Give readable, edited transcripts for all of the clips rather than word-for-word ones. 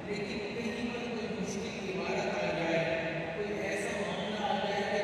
لیکن کہیں پر کوئی مشکل عبارت آ جائے، کوئی ایسا معاملہ آ جائے کہ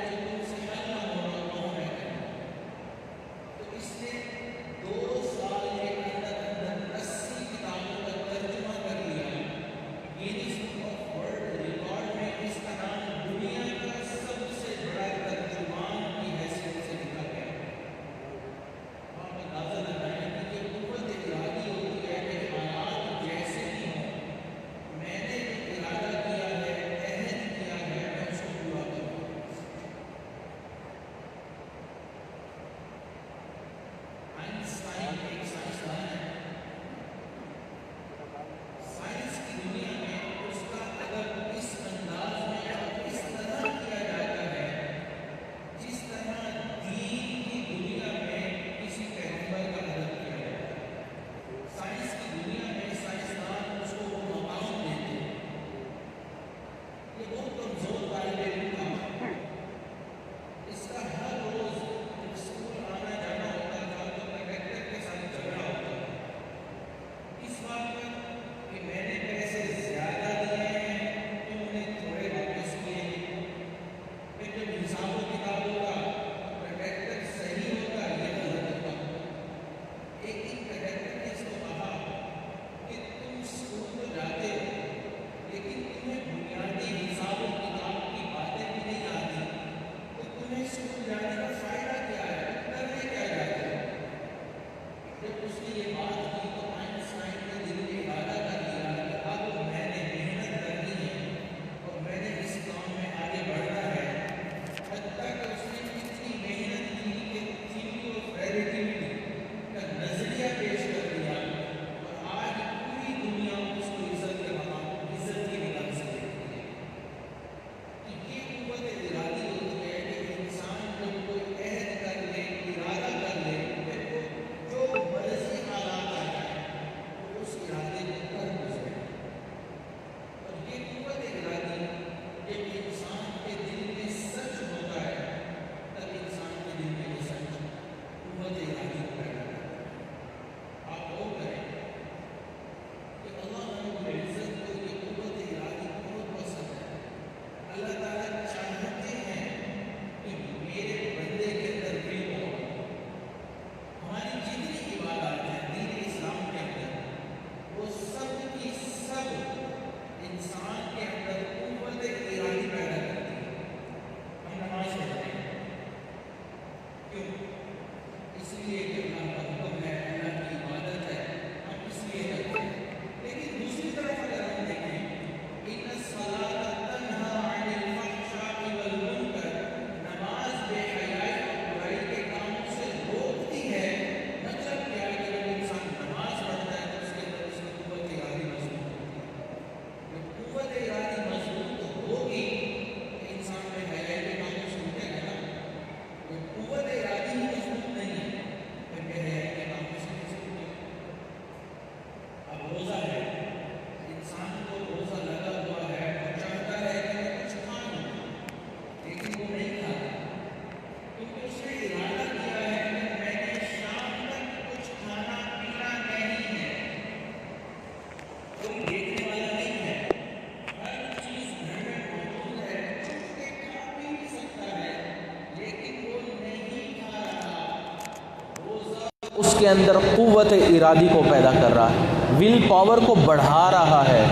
اس کے اندر قوت ارادی کو پیدا کر رہا ہے، ول پاور کو بڑھا رہا ہے۔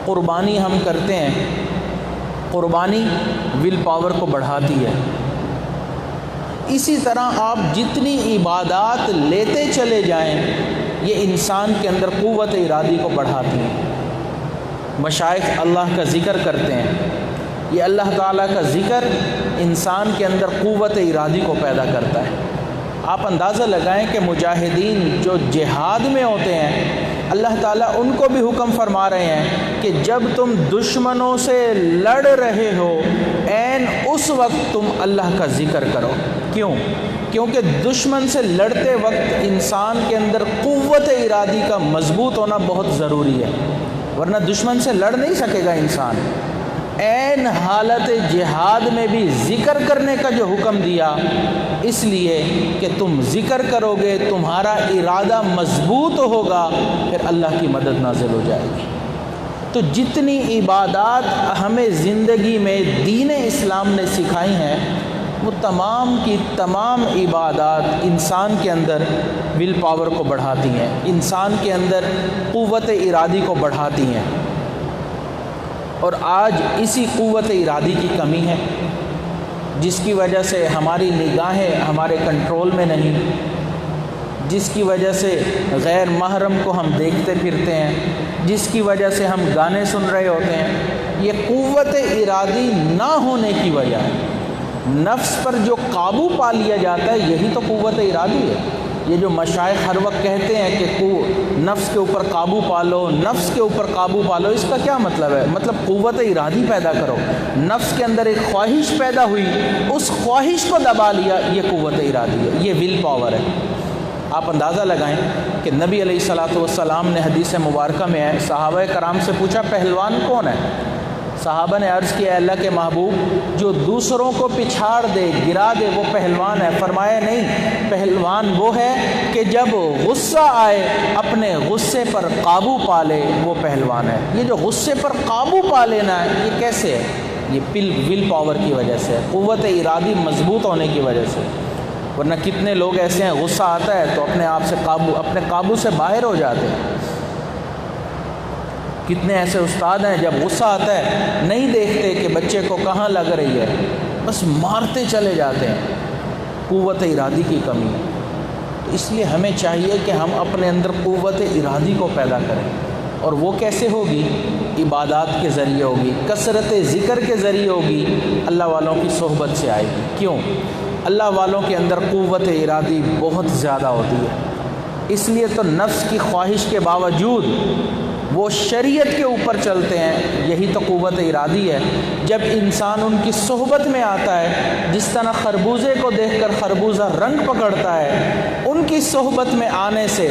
قربانی ہم کرتے ہیں، قربانی ول پاور کو بڑھاتی ہے۔ اسی طرح آپ جتنی عبادات لیتے چلے جائیں یہ انسان کے اندر قوت ارادی کو بڑھاتی ہیں۔ مشائخ اللہ کا ذکر کرتے ہیں، یہ اللہ تعالیٰ کا ذکر انسان کے اندر قوت ارادی کو پیدا کرتا ہے۔ آپ اندازہ لگائیں کہ مجاہدین جو جہاد میں ہوتے ہیں اللہ تعالیٰ ان کو بھی حکم فرما رہے ہیں کہ جب تم دشمنوں سے لڑ رہے ہو عین اس وقت تم اللہ کا ذکر کرو۔ کیوں؟ کیونکہ دشمن سے لڑتے وقت انسان کے اندر قوت ارادی کا مضبوط ہونا بہت ضروری ہے، ورنہ دشمن سے لڑ نہیں سکے گا انسان۔ عین حالت جہاد میں بھی ذکر کرنے کا جو حکم دیا اس لیے کہ تم ذکر کرو گے، تمہارا ارادہ مضبوط ہوگا، پھر اللہ کی مدد نازل ہو جائے گی۔ تو جتنی عبادات ہمیں زندگی میں دین اسلام نے سکھائی ہیں وہ تمام کی تمام عبادات انسان کے اندر ول پاور کو بڑھاتی ہیں، انسان کے اندر قوت ارادی کو بڑھاتی ہیں۔ اور آج اسی قوت ارادی کی کمی ہے جس کی وجہ سے ہماری نگاہیں ہمارے کنٹرول میں نہیں، جس کی وجہ سے غیر محرم کو ہم دیکھتے پھرتے ہیں، جس کی وجہ سے ہم گانے سن رہے ہوتے ہیں۔ یہ قوت ارادی نہ ہونے کی وجہ ہے۔ نفس پر جو قابو پا لیا جاتا ہے یہی تو قوت ارادی ہے۔ یہ جو مشائخ ہر وقت کہتے ہیں کہ نفس کے اوپر قابو پا لو، نفس کے اوپر قابو پا لو، اس کا کیا مطلب ہے؟ مطلب قوت ارادی پیدا کرو۔ نفس کے اندر ایک خواہش پیدا ہوئی، اس خواہش کو دبا لیا، یہ قوت ارادی ہے، یہ ول پاور ہے۔ آپ اندازہ لگائیں کہ نبی علیہ الصلوۃ والسلام نے حدیث مبارکہ میں ہے، صحابہ کرام سے پوچھا پہلوان کون ہے؟ صحابہ نے عرض کیا اللہ کے محبوب جو دوسروں کو پچھاڑ دے، گرا دے، وہ پہلوان ہے۔ فرمایا نہیں، پہلوان وہ ہے کہ جب غصہ آئے اپنے غصے پر قابو پا لے، وہ پہلوان ہے۔ یہ جو غصے پر قابو پا لینا ہے یہ کیسے ہے؟ یہ ول پاور کی وجہ سے، قوت ارادی مضبوط ہونے کی وجہ سے۔ ورنہ کتنے لوگ ایسے ہیں غصہ آتا ہے تو اپنے قابو سے باہر ہو جاتے ہیں۔ کتنے ایسے استاد ہیں جب غصہ آتا ہے نہیں دیکھتے کہ بچے کو کہاں لگ رہی ہے، بس مارتے چلے جاتے ہیں۔ قوت ارادی کی کمی ہے۔ تو اس لیے ہمیں چاہیے کہ ہم اپنے اندر قوت ارادی کو پیدا کریں، اور وہ کیسے ہوگی؟ عبادات کے ذریعے ہوگی، کثرت ذکر کے ذریعے ہوگی، اللہ والوں کی صحبت سے آئے گی۔ کیوں؟ اللہ والوں کے اندر قوت ارادی بہت زیادہ ہوتی ہے، اس لیے تو نفس کی خواہش کے باوجود وہ شریعت کے اوپر چلتے ہیں، یہی تو قوت ارادی ہے۔ جب انسان ان کی صحبت میں آتا ہے، جس طرح خربوزے کو دیکھ کر خربوزہ رنگ پکڑتا ہے، ان کی صحبت میں آنے سے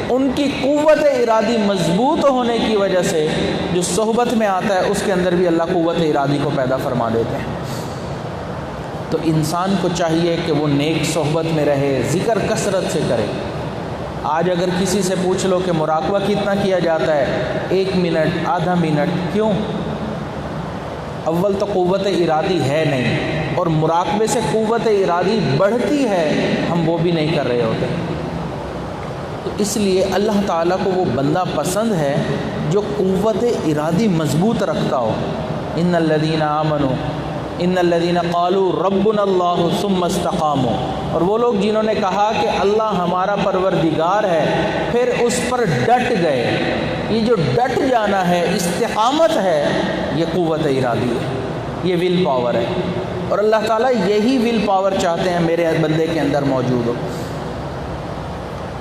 ان کی قوت ارادی مضبوط ہونے کی وجہ سے جو صحبت میں آتا ہے اس کے اندر بھی اللہ قوت ارادی کو پیدا فرما دیتے ہیں۔ تو انسان کو چاہیے کہ وہ نیک صحبت میں رہے، ذکر کثرت سے کرے۔ آج اگر کسی سے پوچھ لو کہ مراقبہ کتنا کیا جاتا ہے، 1 منٹ، آدھا منٹ، کیوں؟ اول تو قوت ارادی ہے نہیں، اور مراقبے سے قوت ارادی بڑھتی ہے، ہم وہ بھی نہیں کر رہے ہوتے۔ تو اس لیے اللہ تعالیٰ کو وہ بندہ پسند ہے جو قوت ارادی مضبوط رکھتا ہو۔ ان الذین آمنوا ان الذین قالوا ربنا اللہ ثم استقاموا، اور وہ لوگ جنہوں نے کہا کہ اللہ ہمارا پروردگار ہے پھر اس پر ڈٹ گئے۔ یہ جو ڈٹ جانا ہے، استقامت ہے، یہ قوت ارادی ہے، یہ ول پاور ہے، اور اللہ تعالیٰ یہی ول پاور چاہتے ہیں میرے بندے کے اندر موجود ہو۔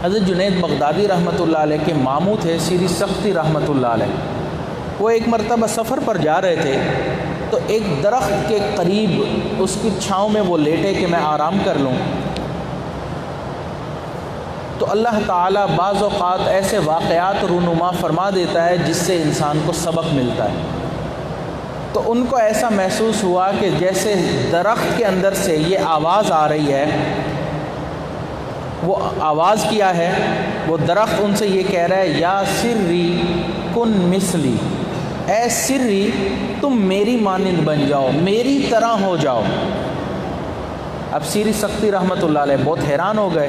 حضرت جنید بغدادی رحمۃ اللہ علیہ کے ماموں تھے سیری سختی رحمۃ اللہ علیہ، وہ ایک مرتبہ سفر پر جا رہے تھے تو ایک درخت کے قریب اس کی چھاؤں میں وہ لیٹے کہ میں آرام کر لوں۔ تو اللہ تعالیٰ بعض اوقات ایسے واقعات رونما فرما دیتا ہے جس سے انسان کو سبق ملتا ہے۔ تو ان کو ایسا محسوس ہوا کہ جیسے درخت کے اندر سے یہ آواز آ رہی ہے، وہ آواز کیا ہے؟ وہ درخت ان سے یہ کہہ رہا ہے، یا سری کن مثلی، اے سری تم میری مانند بن جاؤ، میری طرح ہو جاؤ۔ اب سیری سختی رحمۃ اللہ علیہ بہت حیران ہو گئے،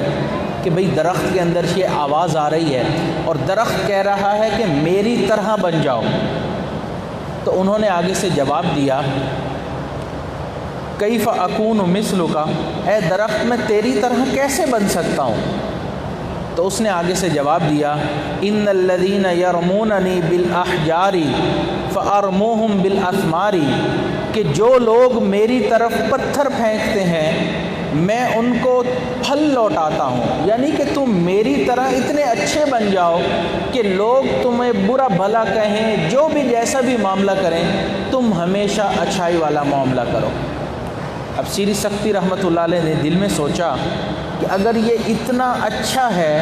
کہ بھئی درخت کے اندر سے آواز آ رہی ہے اور درخت کہہ رہا ہے کہ میری طرح بن جاؤ، تو انہوں نے آگے سے جواب دیا کیف اکون مثلک، اے درخت میں تیری طرح کیسے بن سکتا ہوں؟ تو اس نے آگے سے جواب دیا ان الذین یرموننی بالاحجار فارموہم بالاسمار، کہ جو لوگ میری طرف پتھر پھینکتے ہیں میں ان کو پھل لوٹاتا ہوں، یعنی کہ تم میری طرح اتنے اچھے بن جاؤ کہ لوگ تمہیں برا بھلا کہیں، جو بھی جیسا بھی معاملہ کریں تم ہمیشہ اچھائی والا معاملہ کرو۔ اب سیری سختی رحمۃ اللہ علیہ نے دل میں سوچا کہ اگر یہ اتنا اچھا ہے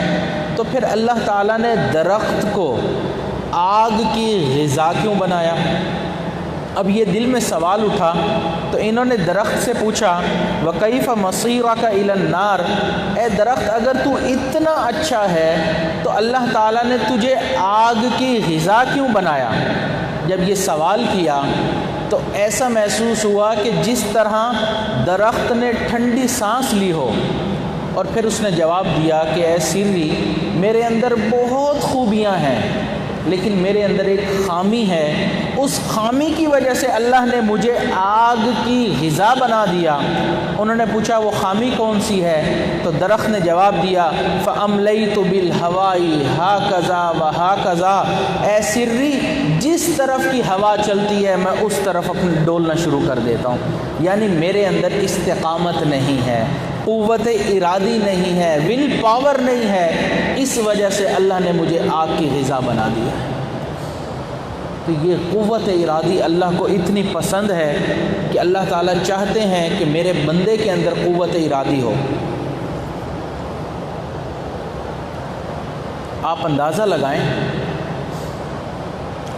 تو پھر اللہ تعالیٰ نے درخت کو آگ کی غذا کیوں بنایا؟ اب یہ دل میں سوال اٹھا تو انہوں نے درخت سے پوچھا وَكَيْفَ مَصِيرَكَ إِلَى النَّارِ، اے درخت اگر تو اتنا اچھا ہے تو اللہ تعالیٰ نے تجھے آگ کی غذا کیوں بنایا؟ جب یہ سوال کیا تو ایسا محسوس ہوا کہ جس طرح درخت نے ٹھنڈی سانس لی ہو، اور پھر اس نے جواب دیا کہ اے سری، میرے اندر بہت خوبیاں ہیں لیکن میرے اندر ایک خامی ہے، اس خامی کی وجہ سے اللہ نے مجھے آگ کی غذا بنا دیا۔ انہوں نے پوچھا وہ خامی کون سی ہے؟ تو درخت نے جواب دیا فَأَمْلَيْتُ بِالْهَوَاءِ هَكَذَا وَهَكَذَا، اے سری جس طرف کی ہوا چلتی ہے میں اس طرف اپنے ڈولنا شروع کر دیتا ہوں، یعنی میرے اندر استقامت نہیں ہے، قوت ارادی نہیں ہے، ول پاور نہیں ہے، اس وجہ سے اللہ نے مجھے آگ کی غذا بنا دیا ہے۔ تو یہ قوت ارادی اللہ کو اتنی پسند ہے کہ اللہ تعالیٰ چاہتے ہیں کہ میرے بندے کے اندر قوت ارادی ہو۔ آپ اندازہ لگائیں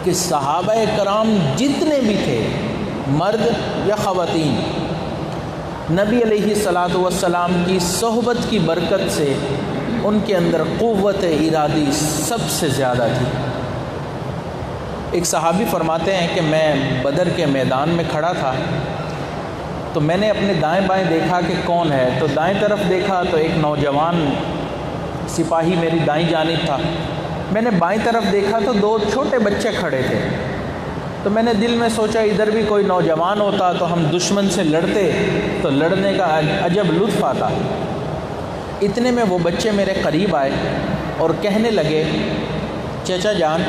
کہ صحابہ کرام جتنے بھی تھے، مرد یا خواتین، نبی علیہ الصلاۃ والسلام کی صحبت کی برکت سے ان کے اندر قوت ارادی سب سے زیادہ تھی۔ ایک صحابی فرماتے ہیں کہ میں بدر کے میدان میں کھڑا تھا تو میں نے اپنے دائیں بائیں دیکھا کہ کون ہے، تو دائیں طرف دیکھا تو ایک نوجوان سپاہی میری دائیں جانب تھا، میں نے بائیں طرف دیکھا تو دو چھوٹے بچے کھڑے تھے، تو میں نے دل میں سوچا ادھر بھی کوئی نوجوان ہوتا تو ہم دشمن سے لڑتے تو لڑنے کا عجب لطف آتا۔ اتنے میں وہ بچے میرے قریب آئے اور کہنے لگے چچا جان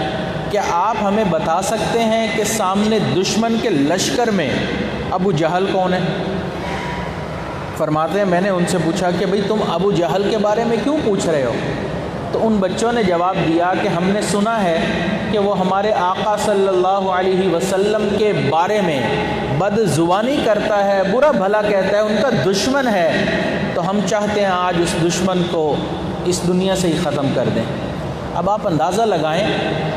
کیا آپ ہمیں بتا سکتے ہیں کہ سامنے دشمن کے لشکر میں ابو جہل کون ہے؟ فرماتے ہیں میں نے ان سے پوچھا کہ بھئی تم ابو جہل کے بارے میں کیوں پوچھ رہے ہو؟ تو ان بچوں نے جواب دیا کہ ہم نے سنا ہے کہ وہ ہمارے آقا صلی اللہ علیہ وسلم کے بارے میں بد زبانی کرتا ہے، برا بھلا کہتا ہے، ان کا دشمن ہے، تو ہم چاہتے ہیں آج اس دشمن کو اس دنیا سے ہی ختم کر دیں۔ اب آپ اندازہ لگائیں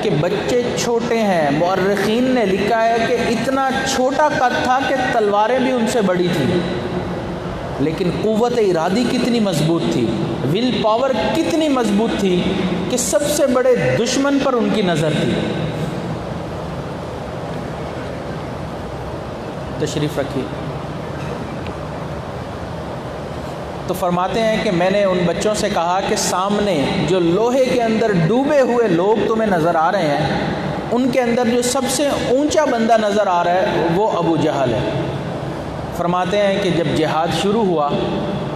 کہ بچے چھوٹے ہیں، مورخین نے لکھا ہے کہ اتنا چھوٹا قد تھا کہ تلواریں بھی ان سے بڑی تھیں، لیکن قوت ارادی کتنی مضبوط تھی، ول پاور کتنی مضبوط تھی کہ سب سے بڑے دشمن پر ان کی نظر تھی۔ تشریف رکھیے۔ تو فرماتے ہیں کہ میں نے ان بچوں سے کہا کہ سامنے جو لوہے کے اندر ڈوبے ہوئے لوگ تمہیں نظر آ رہے ہیں، ان کے اندر جو سب سے اونچا بندہ نظر آ رہا ہے وہ ابو جہل ہے۔ فرماتے ہیں کہ جب جہاد شروع ہوا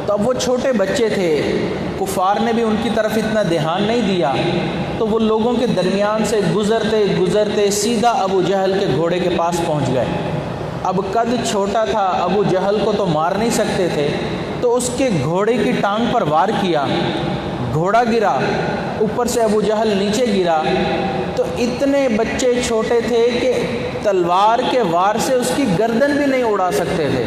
تو اب وہ چھوٹے بچے تھے، کفار نے بھی ان کی طرف اتنا دھیان نہیں دیا، تو وہ لوگوں کے درمیان سے گزرتے گزرتے سیدھا ابو جہل کے گھوڑے کے پاس پہنچ گئے۔ اب قد چھوٹا تھا، ابو جہل کو تو مار نہیں سکتے تھے، تو اس کے گھوڑے کی ٹانگ پر وار کیا، گھوڑا گرا، اوپر سے ابو جہل نیچے گرا، تو اتنے بچے چھوٹے تھے کہ تلوار کے وار سے اس کی گردن بھی نہیں اڑا سکتے تھے۔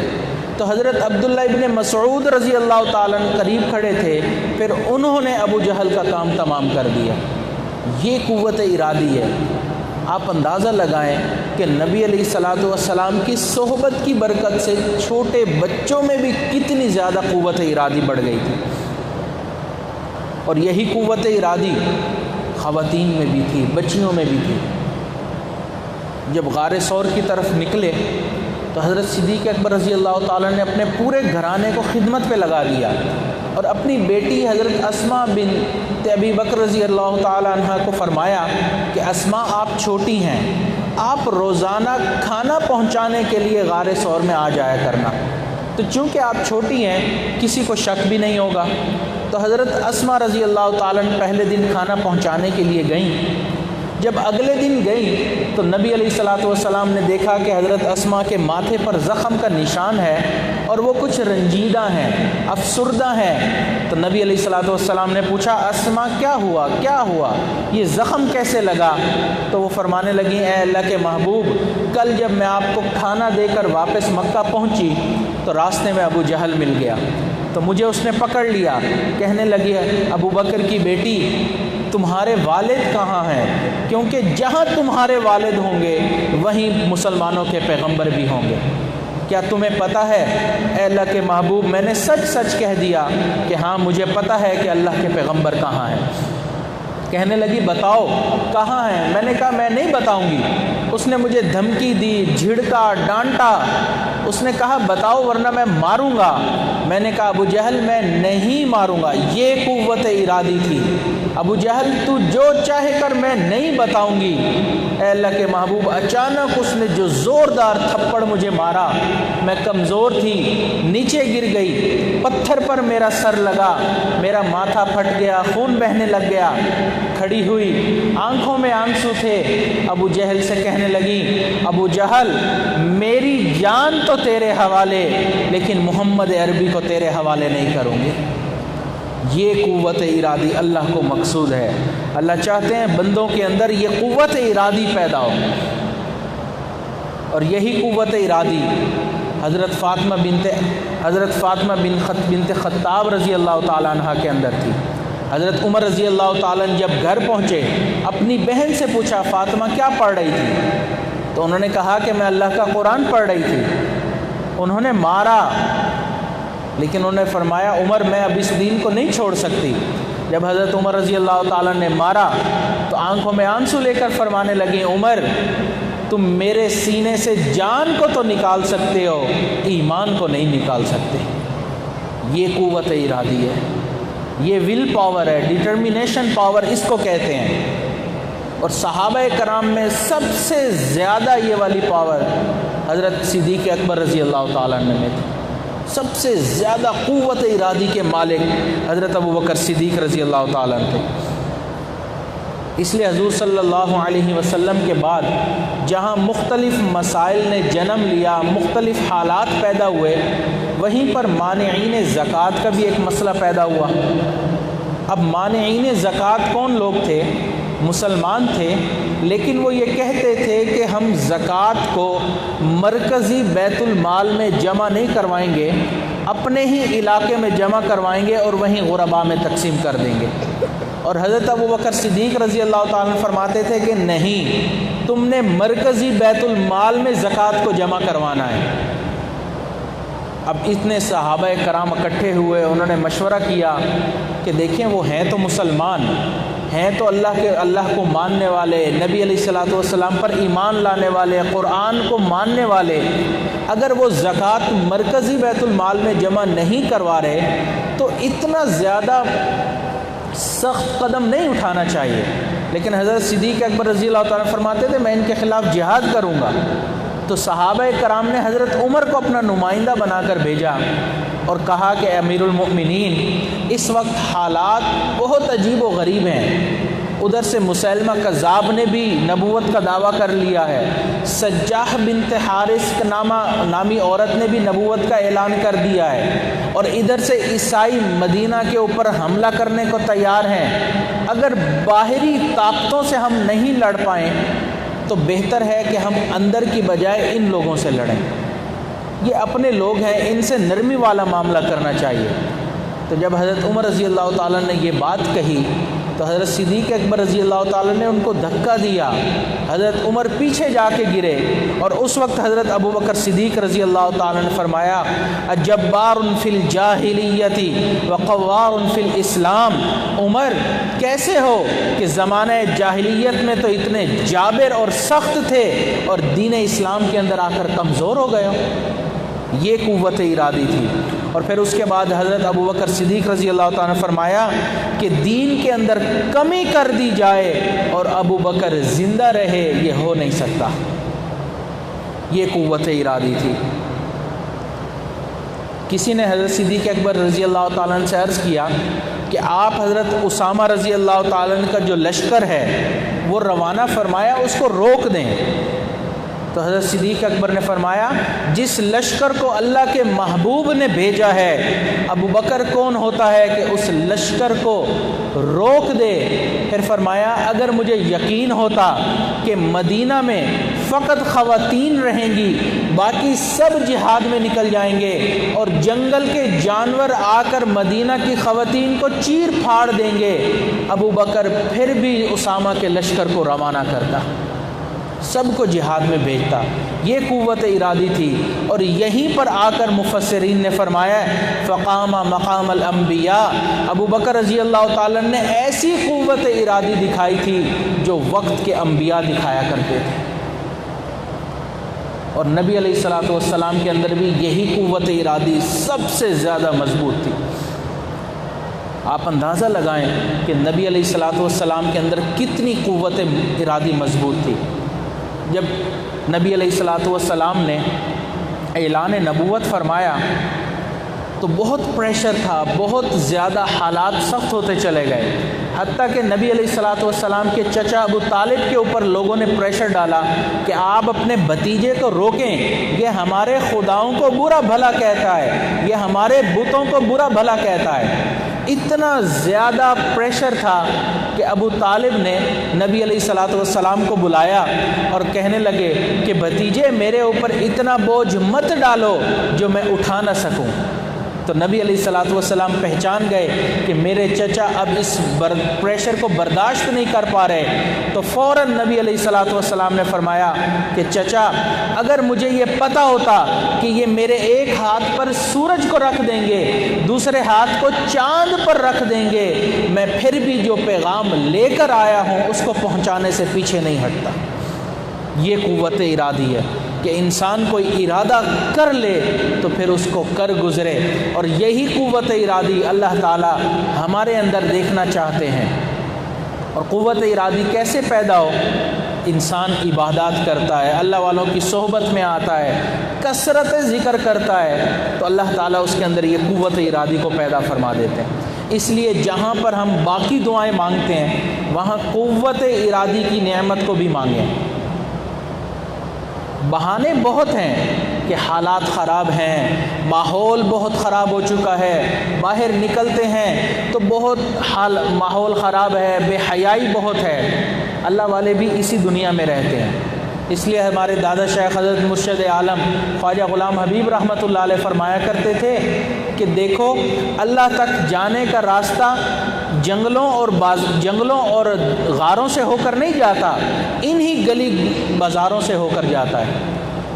تو حضرت عبداللہ ابن مسعود رضی اللہ تعالیٰ عنہ قریب کھڑے تھے، پھر انہوں نے ابو جہل کا کام تمام کر دیا۔ یہ قوت ارادی ہے۔ آپ اندازہ لگائیں کہ نبی علیہ الصلاۃ والسلام کی صحبت کی برکت سے چھوٹے بچوں میں بھی کتنی زیادہ قوت ارادی بڑھ گئی تھی، اور یہی قوت ارادی خواتین میں بھی تھی، بچیوں میں بھی تھی۔ جب غار ثور کی طرف نکلے تو حضرت صدیق اکبر رضی اللہ تعالیٰ نے اپنے پورے گھرانے کو خدمت پہ لگا دیا اور اپنی بیٹی حضرت اسماء بنت ابی بکر رضی اللہ تعالیٰ عنہ کو فرمایا کہ اسماء آپ چھوٹی ہیں، آپ روزانہ کھانا پہنچانے کے لیے غار ثور میں آ جایا کرنا، تو چونکہ آپ چھوٹی ہیں کسی کو شک بھی نہیں ہوگا۔ تو حضرت اسماء رضی اللہ تعالیٰ عنہ پہلے دن کھانا پہنچانے کے لیے گئیں۔ جب اگلے دن گئیں تو نبی علیہ الصلوۃ والسلام نے دیکھا کہ حضرت اسماء کے ماتھے پر زخم کا نشان ہے اور وہ کچھ رنجیدہ ہیں، افسردہ ہیں۔ تو نبی علیہ الصلوۃ والسلام نے پوچھا اسماء کیا ہوا، یہ زخم کیسے لگا؟ تو وہ فرمانے لگیں اے اللہ کے محبوب، کل جب میں آپ کو کھانا دے کر واپس مکہ پہنچی تو راستے میں ابو جہل مل گیا، تو مجھے اس نے پکڑ لیا، کہنے لگی ابو بکر کی بیٹی تمہارے والد کہاں ہیں؟ کیونکہ جہاں تمہارے والد ہوں گے وہیں مسلمانوں کے پیغمبر بھی ہوں گے۔ کیا تمہیں پتہ ہے؟ اے اللہ کے محبوب، میں نے سچ کہہ دیا کہ ہاں مجھے پتہ ہے کہ اللہ کے پیغمبر کہاں ہیں۔ کہنے لگی بتاؤ کہاں ہیں؟ میں نے کہا میں نہیں بتاؤں گی۔ اس نے مجھے دھمکی دی، جھڑکا، ڈانٹا۔ اس نے کہا بتاؤ ورنہ میں ماروں گا۔ میں نے کہا ابو جہل میں نہیں ماروں گا۔ یہ قوت ارادی تھی۔ ابو جہل تو جو چاہے کر، میں نہیں بتاؤں گی۔ اے اللہ کے محبوب، اچانک اس نے جو زوردار تھپڑ مجھے مارا، میں کمزور تھی، نیچے گر گئی، پتھر پر میرا سر لگا، میرا ماتھا پھٹ گیا، خون بہنے لگ گیا۔ کھڑی ہوئی، آنکھوں میں آنسو تھے، ابو جہل سے کہنے لگی ابو جہل میری جان تو تیرے حوالے، لیکن محمد عربی کو تیرے حوالے نہیں کروں گی۔ یہ قوت ارادی اللہ کو مقصود ہے۔ اللہ چاہتے ہیں بندوں کے اندر یہ قوت ارادی پیدا ہو، اور یہی قوت ارادی حضرت فاطمہ بنت خطاب رضی اللہ تعالیٰ عنہ کے اندر تھی۔ حضرت عمر رضی اللہ تعالیٰ عنہ جب گھر پہنچے، اپنی بہن سے پوچھا فاطمہ کیا پڑھ رہی تھی؟ تو انہوں نے کہا کہ میں اللہ کا قرآن پڑھ رہی تھی۔ انہوں نے مارا، لیکن انہوں نے فرمایا عمر میں اب اس دین کو نہیں چھوڑ سکتی۔ جب حضرت عمر رضی اللہ تعالیٰ نے مارا تو آنکھوں میں آنسو لے کر فرمانے لگیں عمر تم میرے سینے سے جان کو تو نکال سکتے ہو، ایمان کو نہیں نکال سکتے۔ یہ قوت ارادی ہے، یہ ول پاور ہے، ڈٹرمینیشن پاور اس کو کہتے ہیں۔ اور صحابہ کرام میں سب سے زیادہ یہ والی پاور حضرت صدیق اکبر رضی اللہ تعالیٰ عنہ میں تھی۔ سب سے زیادہ قوت ارادی کے مالک حضرت ابو بکر صدیق رضی اللہ تعالیٰ عنہ تھے۔ اس لیے حضور صلی اللہ علیہ وسلم کے بعد جہاں مختلف مسائل نے جنم لیا، مختلف حالات پیدا ہوئے، وہیں پر مانعین زکوٰۃ کا بھی ایک مسئلہ پیدا ہوا۔ اب مانعین زکوٰۃ کون لوگ تھے؟ مسلمان تھے، لیکن وہ یہ کہتے تھے کہ ہم زکوٰۃ کو مرکزی بیت المال میں جمع نہیں کروائیں گے، اپنے ہی علاقے میں جمع کروائیں گے اور وہیں غرباء میں تقسیم کر دیں گے۔ اور حضرت ابو بکر صدیق رضی اللہ تعالیٰ عنہ فرماتے تھے کہ نہیں، تم نے مرکزی بیت المال میں زکوٰۃ کو جمع کروانا ہے۔ اب اتنے صحابہ کرام اکٹھے ہوئے، انہوں نے مشورہ کیا کہ دیکھیں وہ ہیں تو مسلمان، ہیں تو اللہ کو ماننے والے، نبی علیہ الصلوۃ والسلام پر ایمان لانے والے، قرآن کو ماننے والے، اگر وہ زکوٰۃ مرکزی بیت المال میں جمع نہیں کروا رہے تو اتنا زیادہ سخت قدم نہیں اٹھانا چاہیے۔ لیکن حضرت صدیق اکبر رضی اللہ تعالیٰ فرماتے تھے میں ان کے خلاف جہاد کروں گا۔ تو صحابہ کرام نے حضرت عمر کو اپنا نمائندہ بنا کر بھیجا اور کہا کہ امیر المؤمنین اس وقت حالات بہت عجیب و غریب ہیں، ادھر سے مسیلمہ کذاب نے بھی نبوت کا دعویٰ کر لیا ہے، سجاح بنت حارث نامی عورت نے بھی نبوت کا اعلان کر دیا ہے، اور ادھر سے عیسائی مدینہ کے اوپر حملہ کرنے کو تیار ہیں۔ اگر باہری طاقتوں سے ہم نہیں لڑ پائیں تو بہتر ہے کہ ہم اندر کی بجائے ان لوگوں سے لڑیں، یہ اپنے لوگ ہیں، ان سے نرمی والا معاملہ کرنا چاہیے۔ تو جب حضرت عمر رضی اللہ تعالیٰ نے یہ بات کہی تو حضرت صدیق اکبر رضی اللہ تعالیٰ نے ان کو دھکا دیا، حضرت عمر پیچھے جا کے گرے، اور اس وقت حضرت ابو بکر صدیق رضی اللہ تعالیٰ نے فرمایا اجبار فی الجاہلیت وقوار فی الاسلام، عمر کیسے ہو کہ زمانہ جاہلیت میں تو اتنے جابر اور سخت تھے اور دین اسلام کے اندر آ کر کمزور ہو گئے ہو؟ یہ قوت ارادی تھی۔ اور پھر اس کے بعد حضرت ابو بکر صدیق رضی اللہ تعالیٰ نے فرمایا کہ دین کے اندر کمی کر دی جائے اور ابو بکر زندہ رہے، یہ ہو نہیں سکتا۔ یہ قوت ارادی تھی۔ کسی نے حضرت صدیق اکبر رضی اللہ تعالیٰ عنہ سے عرض کیا کہ آپ حضرت اسامہ رضی اللہ تعالیٰ عنہ کا جو لشکر ہے وہ روانہ فرمایا، اس کو روک دیں۔ تو حضرت صدیق اکبر نے فرمایا جس لشکر کو اللہ کے محبوب نے بھیجا ہے، ابو بکر کون ہوتا ہے کہ اس لشکر کو روک دے؟ پھر فرمایا اگر مجھے یقین ہوتا کہ مدینہ میں فقط خواتین رہیں گی، باقی سب جہاد میں نکل جائیں گے اور جنگل کے جانور آ کر مدینہ کی خواتین کو چیر پھاڑ دیں گے، ابو بکر پھر بھی اسامہ کے لشکر کو روانہ کرتا، سب کو جہاد میں بھیجتا۔ یہ قوت ارادی تھی۔ اور یہیں پر آ کر مفسرین نے فرمایا فقام مقام الانبیاء، ابو بکر رضی اللہ تعالیٰ نے ایسی قوت ارادی دکھائی تھی جو وقت کے انبیاء دکھایا کرتے تھے۔ اور نبی علیہ الصلوۃ والسلام کے اندر بھی یہی قوت ارادی سب سے زیادہ مضبوط تھی۔ آپ اندازہ لگائیں کہ نبی علیہ الصلوۃ والسلام کے اندر کتنی قوت ارادی مضبوط تھی۔ جب نبی علیہ الصلوۃ والسلام نے اعلان نبوت فرمایا تو بہت پریشر تھا، بہت زیادہ حالات سخت ہوتے چلے گئے، حتیٰ کہ نبی علیہ الصلوۃ والسلام کے چچا ابو طالب کے اوپر لوگوں نے پریشر ڈالا کہ آپ اپنے بھتیجے کو روکیں، یہ ہمارے خداؤں کو برا بھلا کہتا ہے، یہ ہمارے بتوں کو برا بھلا کہتا ہے۔ اتنا زیادہ پریشر تھا کہ ابو طالب نے نبی علیہ الصلوۃ والسلام کو بلایا اور کہنے لگے کہ بھتیجے میرے اوپر اتنا بوجھ مت ڈالو جو میں اٹھا نہ سکوں۔ تو نبی علیہ الصلوۃ والسلام پہچان گئے کہ میرے چچا اب اس پریشر کو برداشت نہیں کر پا رہے، تو فوراً نبی علیہ الصلوۃ والسلام نے فرمایا کہ چچا اگر مجھے یہ پتہ ہوتا کہ یہ میرے ایک ہاتھ پر سورج کو رکھ دیں گے، دوسرے ہاتھ کو چاند پر رکھ دیں گے، میں پھر بھی جو پیغام لے کر آیا ہوں اس کو پہنچانے سے پیچھے نہیں ہٹتا۔ یہ قوت ارادی ہے کہ انسان کوئی ارادہ کر لے تو پھر اس کو کر گزرے، اور یہی قوت ارادی اللہ تعالی ہمارے اندر دیکھنا چاہتے ہیں۔ اور قوت ارادی کیسے پیدا ہو؟ انسان عبادات کرتا ہے، اللہ والوں کی صحبت میں آتا ہے، کثرت ذکر کرتا ہے، تو اللہ تعالیٰ اس کے اندر یہ قوت ارادی کو پیدا فرما دیتے ہیں۔ اس لیے جہاں پر ہم باقی دعائیں مانگتے ہیں وہاں قوت ارادی کی نعمت کو بھی مانگیں۔ بہانے بہت ہیں کہ حالات خراب ہیں، ماحول بہت خراب ہو چکا ہے، باہر نکلتے ہیں تو بہت ماحول خراب ہے، بے حیائی بہت ہے۔ اللہ والے بھی اسی دنیا میں رہتے ہیں۔ اس لیے ہمارے دادا شیخ حضرت مرشد عالم خواجہ غلام حبیب رحمۃ اللہ علیہ فرمایا کرتے تھے کہ دیکھو اللہ تک جانے کا راستہ جنگلوں اور غاروں سے ہو کر نہیں جاتا، انہی گلی بازاروں سے ہو کر جاتا ہے۔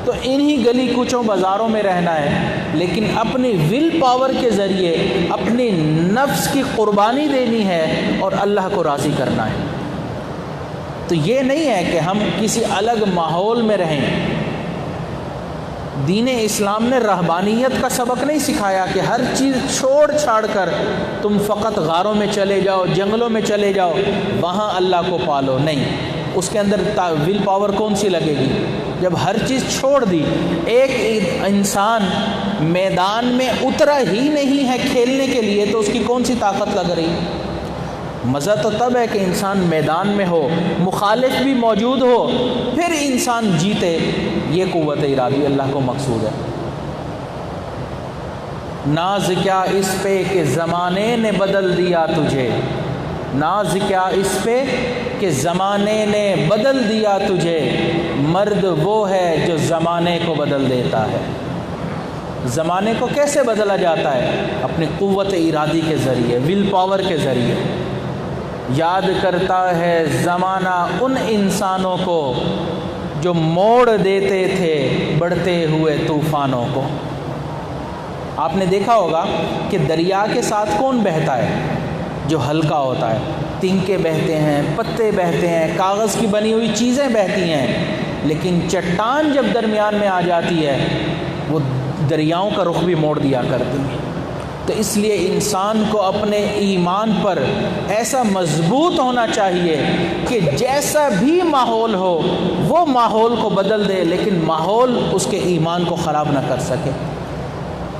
تو انہی گلی کوچوں بازاروں میں رہنا ہے، لیکن اپنی ول پاور کے ذریعے اپنی نفس کی قربانی دینی ہے اور اللہ کو راضی کرنا ہے۔ تو یہ نہیں ہے کہ ہم کسی الگ ماحول میں رہیں۔ دین اسلام نے رہبانیت کا سبق نہیں سکھایا کہ ہر چیز چھوڑ چھاڑ کر تم فقط غاروں میں چلے جاؤ، جنگلوں میں چلے جاؤ، وہاں اللہ کو پالو۔ نہیں، اس کے اندر ول پاور کون سی لگے گی جب ہر چیز چھوڑ دی؟ ایک انسان میدان میں اترا ہی نہیں ہے کھیلنے کے لیے تو اس کی کون سی طاقت لگ رہی؟ مزہ تو تب ہے کہ انسان میدان میں ہو، مخالف بھی موجود ہو، پھر انسان جیتے۔ یہ قوت ارادی اللہ کو مقصود ہے۔ ناز کیا اس پہ کہ زمانے نے بدل دیا تجھے، ناز کیا اس پہ کہ زمانے نے بدل دیا تجھے، مرد وہ ہے جو زمانے کو بدل دیتا ہے۔ زمانے کو کیسے بدلا جاتا ہے؟ اپنی قوت ارادی کے ذریعے، ول پاور کے ذریعے۔ یاد کرتا ہے زمانہ ان انسانوں کو جو موڑ دیتے تھے بڑھتے ہوئے طوفانوں کو۔ آپ نے دیکھا ہوگا کہ دریا کے ساتھ کون بہتا ہے؟ جو ہلکا ہوتا ہے۔ تنکے بہتے ہیں، پتے بہتے ہیں، کاغذ کی بنی ہوئی چیزیں بہتی ہیں، لیکن چٹان جب درمیان میں آ جاتی ہے وہ دریاؤں کا رخ بھی موڑ دیا کرتی ہیں۔ تو اس لیے انسان کو اپنے ایمان پر ایسا مضبوط ہونا چاہیے کہ جیسا بھی ماحول ہو وہ ماحول کو بدل دے، لیکن ماحول اس کے ایمان کو خراب نہ کر سکے۔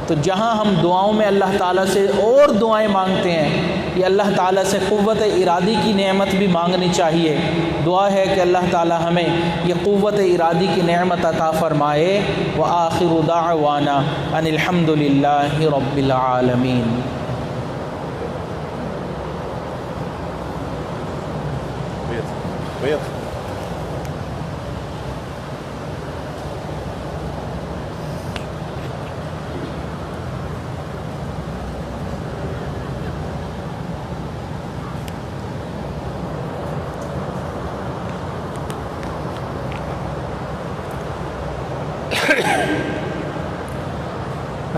تو جہاں ہم دعاؤں میں اللہ تعالیٰ سے اور دعائیں مانگتے ہیں، یہ اللہ تعالیٰ سے قوت ارادی کی نعمت بھی مانگنی چاہیے۔ دعا ہے کہ اللہ تعالیٰ ہمیں یہ قوت ارادی کی نعمت عطا فرمائے۔ وآخر دعوانا ان الحمد للہ رب العالمین۔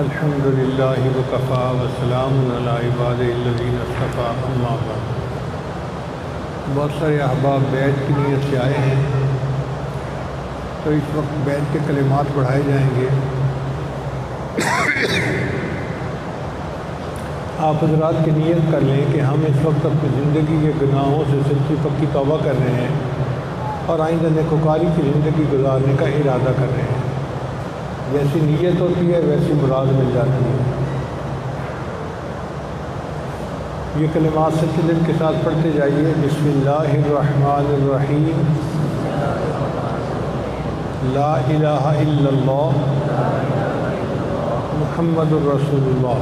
الحمد للہ وکفا وسلام علی عبادہ الذین اصطفیٰ، اما بعد۔ بہت سارے احباب بیعت کی نیت سے آئے ہیں، تو اس وقت بیعت کے کلمات پڑھائے جائیں گے۔ آپ حضرات کی نیت کر لیں کہ ہم اس وقت اپنی زندگی کے گناہوں سے سچی پکی توبہ کر رہے ہیں اور آئندہ نیکوکاری کی زندگی گزارنے کا ارادہ کر رہے ہیں۔ جیسی نیت ہوتی ہے ویسی مراد مل جاتی ہے۔ یہ کلمات سچے دل کے ساتھ پڑھتے جائیے۔ بسم اللہ الرحمن الرحیم، لا الہ الا اللہ محمد الرسول اللہ،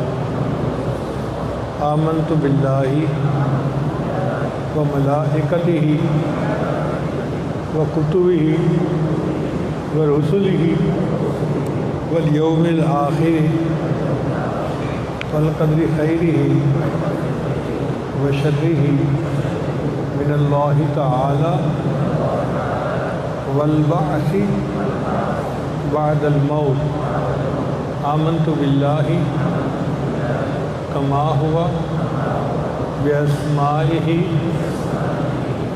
آمنت باللہ و ملائکتہ و کتبہ و رسلہ والیوم الآخر والقدر خیرہ و شرہ من اللہ تعالی والبعث بعد الموت، آمنت باللہ کما ہوا باسمائہ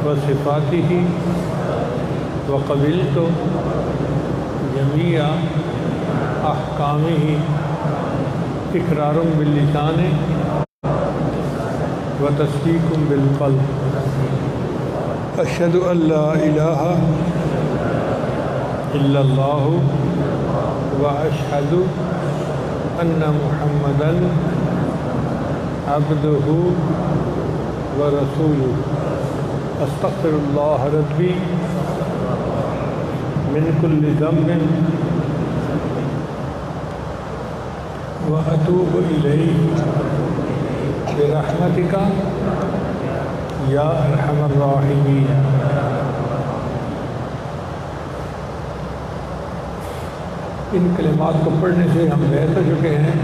و صفاتہ وقبلت جمیع احکامہ اقرار باللسان و تصدیق بالقلب، اشہد ان لا الہ الا اللہ و اشہد ان محمدا عبدہ و رسولہ، استغفر اللہ ربی من کل ذنب وأتوب إليه برحمتك یا ارحم الراحمین۔ ان کلمات کو پڑھنے سے ہم بیعت ہو چکے ہیں۔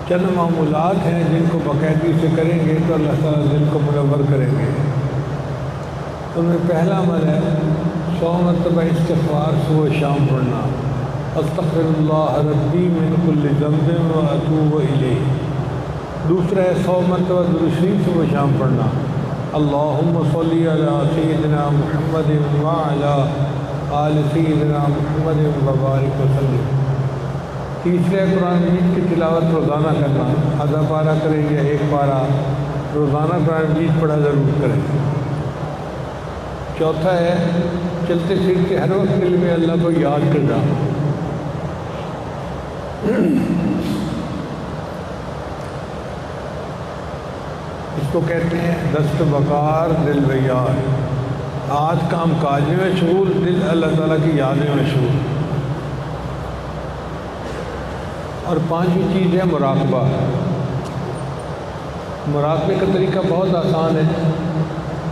چند معمولات ہیں جن کو باقاعدگی سے کریں گے تو اللہ تعالیٰ دل کو منور کریں گے۔ ان میں پہلا عمل ہے 100 مرتبہ استغفار صبح شام پڑھنا، استغفر اللہ ربی من کل ذنب و اتوب الیہ۔ دوسرا ہے 100 مرتبہ درود شریف صبح شام پڑھنا، اللہم صلی علی سیدنا محمد وعلی آل سیدنا محمد وبارک وسلم۔ تیسرا قرآن مجید کی تلاوت روزانہ کرنا، آدھا پارہ کریں یا 1 پارہ روزانہ قرآن مجید پڑھا ضرور کریں۔ چوتھا ہے چلتے پھرتے ہر وقت دل میں اللہ کو یاد کرنا۔ اس کو کہتے ہیں دست بکار دل بیار، ہاتھ کام کاج میں مشغول، دل اللہ تعالیٰ کی یاد میں مشغول۔ اور 5ویں چیز ہے مراقبہ۔ مراقبے کا طریقہ بہت آسان ہے۔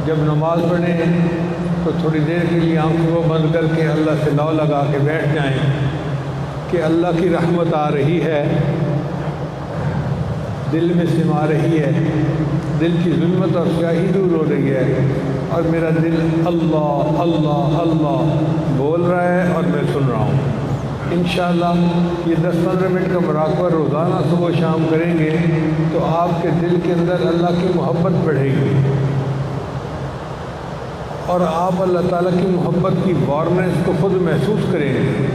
جب نماز پڑھیں تو تھوڑی دیر کے لیے آنکھوں کو بند کر کے اللہ سے لو لگا کے بیٹھ جائیں کہ اللہ کی رحمت آ رہی ہے، دل میں سما رہی ہے، دل کی ظلمت اور سیاہی دور ہو رہی ہے، اور میرا دل اللہ اللہ اللہ بول رہا ہے اور میں سن رہا ہوں۔ انشاءاللہ یہ 10-15 منٹ کا مراقبہ روزانہ صبح و شام کریں گے تو آپ کے دل کے اندر اللہ کی محبت بڑھے گی، اور آپ اللہ تعالیٰ کی محبت کی وارنس کو خود محسوس کریں گے۔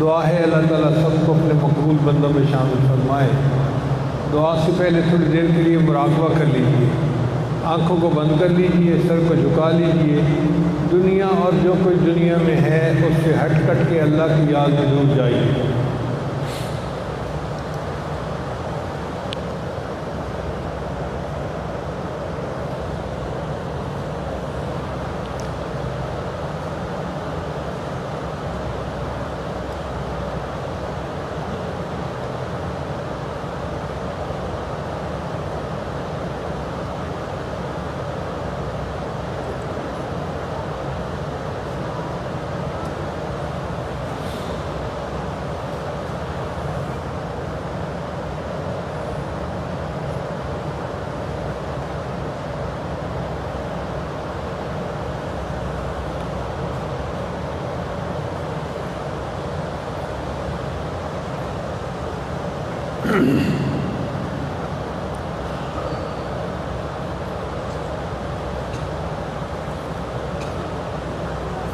دعا ہے اللہ تعالیٰ سب کو اپنے مقبول بندوں میں شامل فرمائے۔ دعا سے پہلے تھوڑی دیر کے لیے مراقبہ کر لیجئے، آنکھوں کو بند کر لیجئے، سر کو جھکا لیجئے، دنیا اور جو کچھ دنیا میں ہے اس سے ہٹ کٹ کے اللہ کی یاد میں ڈوب جائیے۔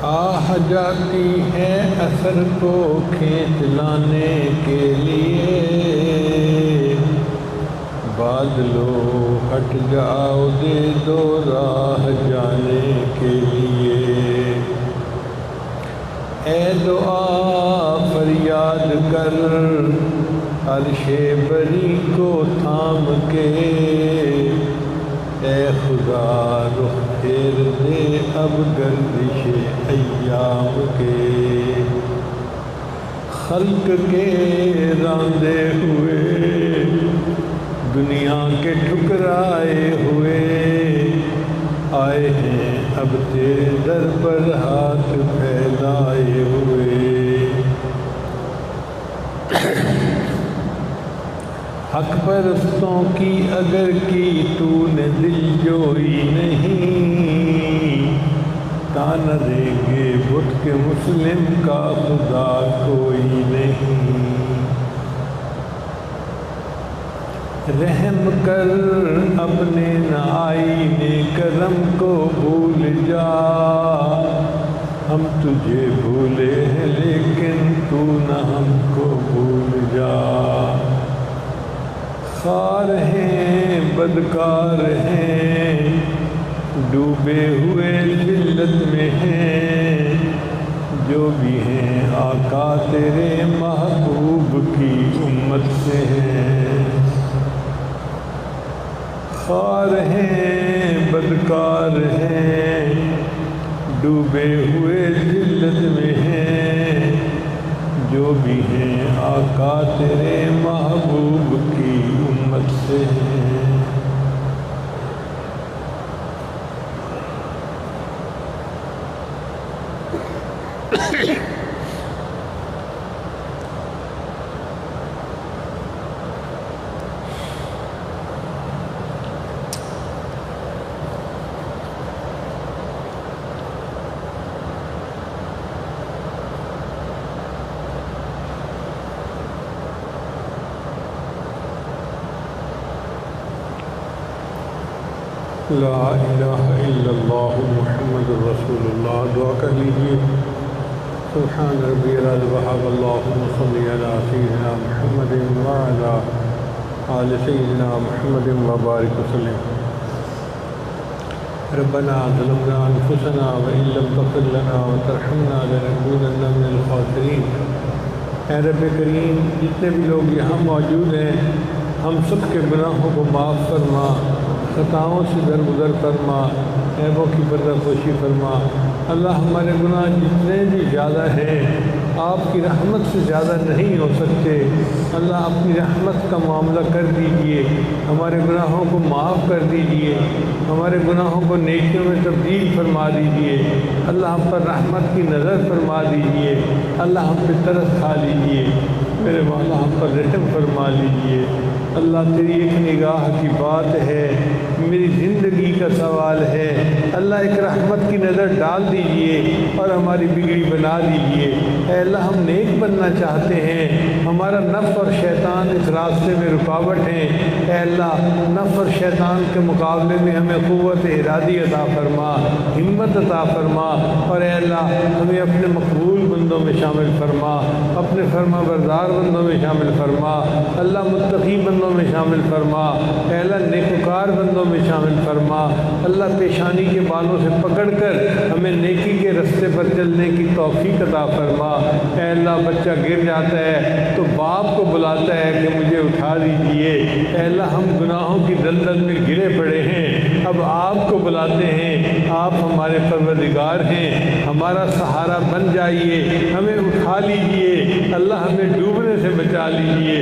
آہ جاتی ہے اثر کو کھینچ لانے کے لیے، بادلو ہٹ جاؤ دے دو راہ جانے کے لیے، اے دعا فریاد کر عرش بری کو تھام کے، اے خدا رخ پھیر دے اب گردش ایام کے، خلق کے راندے ہوئے دنیا کے ٹھکرائے ہوئے، آئے ہیں اب تیرے در پر ہاتھ پھیلائے ہوئے، حق پرستوں کی اگر کی تو نے دل جوئی نہیں، تانا دیں گے بت کے مسلم کا خدا کوئی نہیں، رحم کر اپنے آئینے کرم کو بھول جا، ہم تجھے بھولے ہیں لیکن تو نہ ہم کو بھول جا، خار ہیں بدکار ہیں ڈوبے ہوئے ذلت میں ہیں، جو بھی ہیں آقا تیرے محبوب کی امت سے ہیں، خار ہیں بدکار ہیں ڈوبے ہوئے ذلت میں ہیں، جو بھی ہیں آقا تیرے محبوب کی امت سے ہیں۔ لا الہ الا اللہ محمد رسول اللہ۔ دعا کر لیجئے، سبحان ربی العظیم وحب اللہم صلی علی سیدنا محمد وعلا آل سیدنا محمد وبارک وسلم۔ ربنا ظلمنا انفسنا وان لم تغفر لنا وترحمنا لنکونن من الخاسرین۔ اے رب کریم، جتنے بھی لوگ یہاں موجود ہیں ہم سب کے گناہوں کو معاف فرما، خطاؤں سے درگزر فرما، عیبوں کی پردہ پوشی فرما۔ اللہ ہمارے گناہ جتنے بھی زیادہ ہیں آپ کی رحمت سے زیادہ نہیں ہو سکتے، اللہ اپنی رحمت کا معاملہ کر دیجئے، ہمارے گناہوں کو معاف کر دیجئے، ہمارے گناہوں کو نیکیوں میں تبدیل فرما دیجئے، اللہ ہم پر رحمت کی نظر فرما دیجئے، اللہ ہم پہ ترس کھا لیجئے، میرے مولا ہم پر رحم فرما لیجئے۔ اللہ تیری ایک نگاہ کی بات ہے، میری زندگی کا سوال ہے، اللہ ایک رحمت کی نظر ڈال دیجئے اور ہماری بگڑی بنا دیجئے۔ اے اللہ ہم نیک بننا چاہتے ہیں، ہمارا نفس اور شیطان اس راستے میں رکاوٹ ہیں۔ اے اللہ نفس اور شیطان کے مقابلے میں ہمیں قوت ارادی عطا فرما، ہمت عطا فرما، اور اے اللہ ہمیں اپنے مقبول بندوں میں شامل فرما، اپنے فرما بردار بندوں میں شامل فرما، اللہ متقی بندوں میں شامل فرما، اے اللہ نیکوکار بندوں میں شامل فرما، اللہ پیشانی کے بالوں سے پکڑ کر ہمیں نیکی کے رستے پر چلنے کی توفیق عطا فرما۔ اے اللہ بچہ گر جاتا ہے تو باپ کو بلاتا ہے کہ مجھے اٹھا دیجئے۔ اے اللہ ہم گناہوں کی دلدل میں گرے پڑے ہیں، اب آپ کو بلاتے ہیں، آپ ہمارے پروردگار ہیں، ہمارا سہارا بن جائیے، ہمیں اٹھا لیجئے، اللہ ہمیں ڈوبنے سے بچا لیجئے،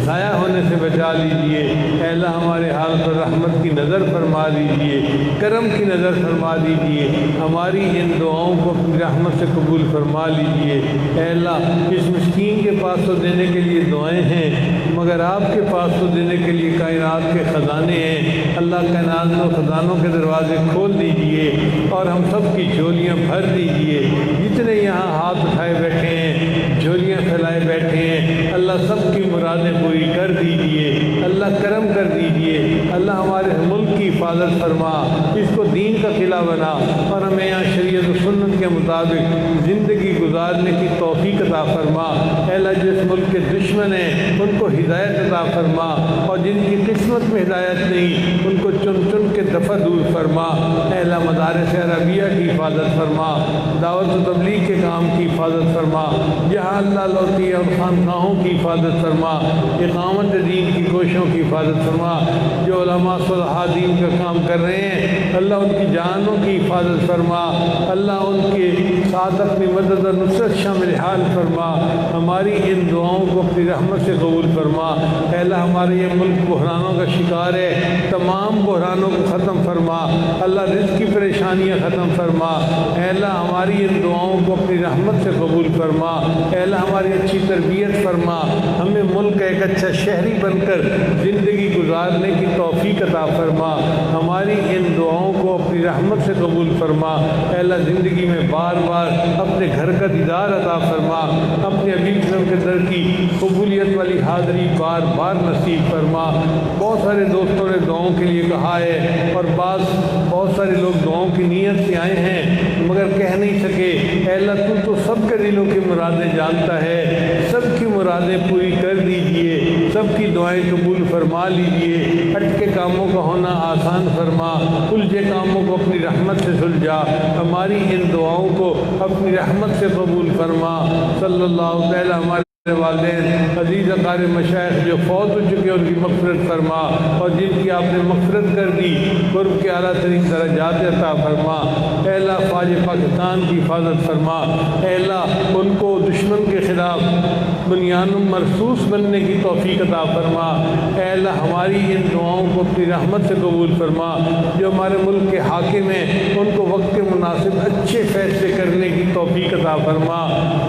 ضائع ہونے سے بچا لیجئے۔ اے اللہ ہمارے حال پر رحمت کی نظر فرما دیجئے، کرم کی نظر فرما دیجئے، ہماری ان دعاؤں کو اپنی رحمت سے قبول فرما لیجئے۔ اے اللہ اس مسکین کے پاس تو دینے کے لیے دعائیں ہیں، مگر آپ کے پاس تو دینے کے لیے کائنات کے خزانے ہیں۔ اللہ کائنات میں خزانوں کے دروازے کھول دیجئے اور ہم سب کی جھولیاں بھر دیجئے۔ جتنے یہاں ہاتھ اٹھائے بیٹھے ہیں، جھولیاں پھیلائے بیٹھے ہیں، اللہ سب کی مرادیں پوری کر دیجئے، اللہ کرم کر دیجئے۔ اللہ ہمارے ملک کی حفاظت فرما، اس کو دین کا قلعہ بنا اور ہمیں یہاں شریعت و سنت کے مطابق زندگی گزارنے کی توفیق عطا فرما۔ اے اللہ جس ملک کے دشمن ہیں ان کو ہدایت عطا فرما، اور جن کی قسمت میں ہدایت نہیں ان کو چن چن کے دفع دور فرما۔ اے اللہ مدارس عربیہ کی حفاظت فرما، دعوت و تبلیغ کے کام کی حفاظت فرما، جہاں اللہ لوتی اور خانقاہوں کی حفاظت فرما، اقامت دین کی کوششوں کی حفاظت فرما۔ جو علماء صلحاء دین کا کام کر رہے ہیں اللہ ان کی جانوں کی حفاظت فرما، اللہ ان کے ساتھ اپنی مدد اور نصرت شامل حال فرما۔ ہماری ان دعاؤں کو اپنی رحمت سے قبول فرما۔ اے اللہ ہمارے یہ ملک بحرانوں کا شکار ہے، تمام بحرانوں کو ختم فرما، اللہ رزق کی پریشانیاں ختم فرما۔ اے اللہ ہماری ان دعاؤں کو اپنی رحمت سے قبول فرما۔ اے اللہ ہماری اچھی تربیت فرما، ہمیں ملک کا ایک اچھا شہری بن کر زندگی گزارنے کی توفیق عطا فرما۔ ہماری ان دعاؤں کو اپنی رحمت سے قبول فرما۔ اے اللہ زندگی میں بار بار اپنے گھر کا دیدار عطا فرما، اپنے حبیب صلی اللہ علیہ وسلم کے در کی قبولیت والی حاضری بار بار نصیب فرما۔ بہت سارے دوستوں نے دعاؤں کے لیے کہا ہے اور بہت سارے لوگ دعاؤں کی نیت سے آئے ہیں مگر کہہ نہیں سکے۔ اے اللہ تو سب کے دلوں کی مرادیں جانتا ہے، سب کی مرادیں پوری کر دیجئے، سب کی دعائیں قبول فرما لیجئے، اٹکے کاموں کا ہونا آسان فرما، الجھے کاموں کو اپنی رحمت سے سلجھا، ہماری ان دعاؤں کو اپنی رحمت سے قبول فرما۔ صلی اللہ تعالی ہمارے والدین عزیز اقارب مشائخ جو فوت ہو چکے ان کی مغفرت فرما، اور جن کی آپ نے مغفرت کر دی قرب کے اعلیٰ ترین درجات عطا فرما۔ اے اللہ فوج پاکستان کی حفاظت فرما۔ اے اللہ ان کو دشمن کے خلاف بنیان مرصوص بننے کی توفیق عطا فرما۔ اے اللہ ہماری ان دعاؤں کو اپنی رحمت سے قبول فرما۔ جو ہمارے ملک کے حاکم ہیں ان کو وقت کے مناسب اچھے فیصلے کرنے کی توفیق عطا فرما۔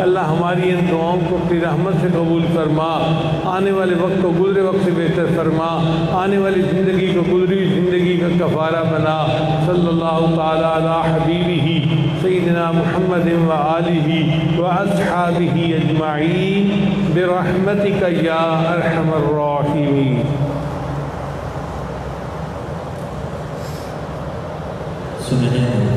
اللہ ہماری ان دعاؤں کو اپنی رحمت سے قبول فرما، آنے والے وقت کو گزرے وقت سے بہتر فرما، آنے والی زندگی کو گزری زندگی کا کفارہ بنا۔ صلی اللہ تعالی علی حبیبہ سیدنا محمد و آلہ و اصحابہ اجمعین برحمتک یا ارحم الراحمین۔ سننے